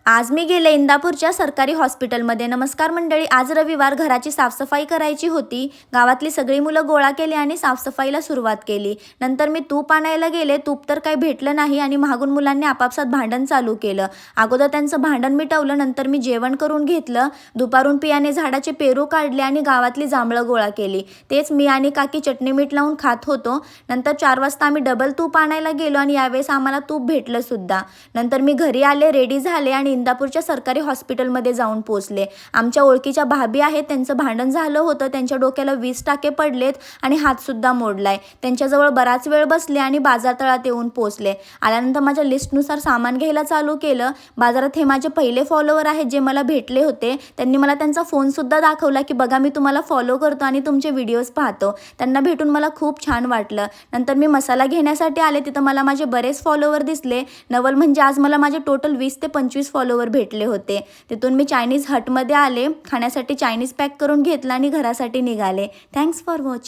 आज मी गेले इंदापूरच्या सरकारी हॉस्पिटलमध्ये। नमस्कार मंडळी, आज रविवार, घराची साफसफाई करायची होती। गावातली सगळी मुलं गोळा केली आणि साफसफाईला सुरुवात केली। नंतर मी तूप आणायला गेले, तूप तर काही भेटलं नाही आणि मागून मुलांनी आपापसात भांडण चालू केलं। अगोदर त्यांचं भांडण मिटवलं, नंतर मी जेवण करून घेतलं। दुपारून पियाने झाडाचे पेरू काढले आणि गावातली जांभळं गोळा केली। तेच मी आणि काकी चटणी मीठ लावून खात होतो। नंतर 4 वाजता आम्ही डबल तूप आणायला गेलो आणि यावेळेस आम्हाला तूप भेटलं सुद्धा। नंतर मी घरी आले, रेडी झाले आणि इंदापूरच्या सरकारी हॉस्पिटलमध्ये जाऊन पोहोचले। आमच्या ओळखीच्या भाभी आहेत, त्यांचं भांडण झालं होतं, त्यांच्या डोक्याला 20 टाके पडलेत आणि हातसुद्धा मोडलाय। त्यांच्याजवळ बराच वेळ बसले आणि बाजारतळात येऊन पोहोचले। आल्यानंतर माझ्या लिस्टनुसार सामान घ्यायला चालू केलं। बाजारात हे माझे पहिले फॉलोवर आहेत जे मला भेटले होते। त्यांनी मला त्यांचा फोनसुद्धा दाखवला की बघा मी तुम्हाला फॉलो करतो आणि तुमचे व्हिडिओज पाहतो। त्यांना भेटून मला खूप छान वाटलं। नंतर मी मसाला घेण्यासाठी आले, तिथं मला माझे बरेच फॉलोवर दिसले। नवल म्हणजे आज मला माझे टोटल 20 ते 25 फॉलोवर भेटले होते। तिथून मी चायनीज हटमध्ये आले, खाण्यासाठी चायनीज पॅक करून घेतला आणि घरासाठी निघाले। Thanks for watching.